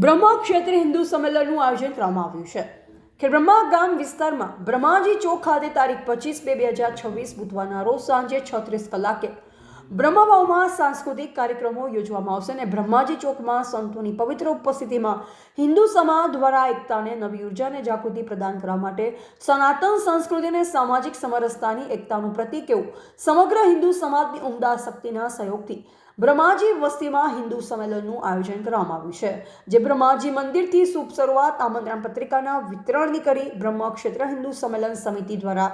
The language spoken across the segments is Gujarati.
બ્રહ્મા ક્ષેત્રે હિન્દુ સંમેલનનું આયોજન કરવામાં આવ્યું છે। ખેડબ્રહ્મા ગામ વિસ્તારમાં બ્રહ્માજી ચોક ખાતે તારીખ 25/2/2026 બુધવારના રોજ સાંજે 36 કલાકે બ્રહ્મવાવમાં સાંસ્કૃતિક કાર્યક્રમો યોજવામાં આવશે અને બ્રહ્માજી ચોકમાં સંતોની પવિત્ર ઉપસ્થિતિમાં હિન્દુ સમાજ દ્વારા એકતાને નવી ઉર્જા અને જાગૃતિ પ્રદાન કરવા માટે સનાતન સંસ્કૃતિ અને સામાજિક સમરસતાની એકતાનું પ્રતીક એવું સમગ્ર હિન્દુ સમાજની ઉમદા શક્તિના સહયોગથી બ્રહ્માજી વસ્તીમાં હિન્દુ સંમેલનનું આયોજન કરવામાં આવ્યું છે, જે બ્રહ્માજી મંદિરથી શુભ શરૂઆત આમંત્રણ પત્રિકાના વિતરણની કરી બ્રહ્મા ક્ષેત્ર હિન્દુ સંમેલન સમિતિ દ્વારા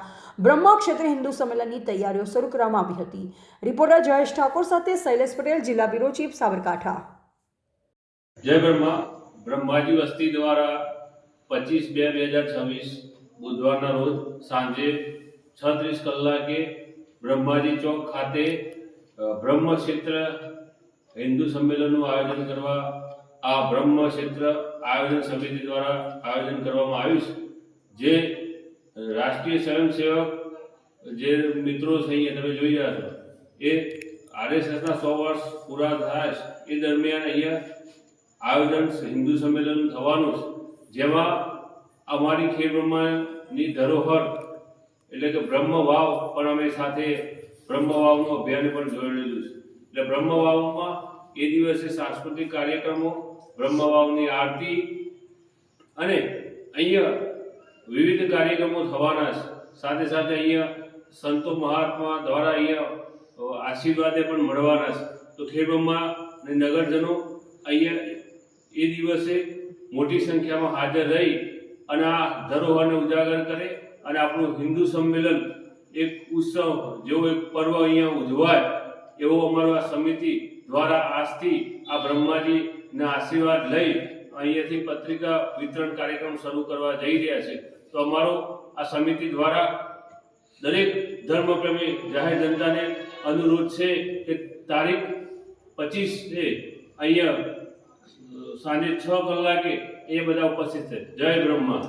બ્રહ્મા ક્ષેત્ર હિન્દુ સંમેલનની તૈયારીઓ શરૂ કરવામાં આવી હતી। રિપોર્ટર જયેશ ઠાકોર સાથે શૈલેષ પટેલ, જિલ્લા બ્યુરો ચીફ, સાબરકાંઠા। જય બ્રહ્મા। બ્રહ્માજી વસ્તી દ્વારા 25/2/2026 બુધવારના રોજ સાંજે 36 કલાકે બ્રહ્માજી ચોક ખાતે બ્રહ્મ ક્ષેત્ર હિન્દુ સંમેલનનું આયોજન કરવા આ બ્રહ્મ ક્ષેત્ર આયોજન સમિતિ દ્વારા આયોજન કરવામાં આવ્યું છે। જે રાષ્ટ્રીય સ્વયંસેવક જે મિત્રો છે અહીંયા તમે જોઈ રહ્યા છો, એ RSSના 100 વર્ષ પૂરા થાય એ દરમિયાન અહીંયા આયોજન હિન્દુ સંમેલન થવાનું છે, જેમાં અમારી ખેડબ્રહ્માની ધરોહર એટલે કે બ્રહ્મવાવ પણ અમે સાથે બ્રહ્મવાવનું અભિયાન પણ જોડેલું છે। એટલે બ્રહ્મવાવમાં એ દિવસે સાંસ્કૃતિક કાર્યક્રમો, બ્રહ્મવાવની આરતી અને અહીંયા વિવિધ કાર્યક્રમો થવાના છે। સાથે સાથે અહીંયા સંતો મહાત્મા દ્વારા અહીંયા આશીર્વાદે પણ મળવાના છે। તો ખેડબ્રહ્મા અને નગરજનો અહીંયા એ દિવસે મોટી સંખ્યામાં હાજર રહી અને આ ધરોહરને ઉજાગર કરે અને આપણું હિન્દુ સંમેલન એક ઉત્સવ જેવો એક પર્વ અહીંયા ઉજવાય એવો અમારો આ સમિતિ દ્વારા આજથી આ બ્રહ્માજીના આશીર્વાદ લઈ અહીંયાથી પત્રિકા વિતરણ કાર્યક્રમ શરૂ કરવા જઈ રહ્યા છે। તો અમારો આ સમિતિ દ્વારા દરેક ધર્મપ્રેમી જાહેર જનતાને અનુરોધ છે કે તારીખ 25 અહીંયા સાંજે 6 કલાકે એ બધા ઉપસ્થિત છે। જય બ્રહ્મા।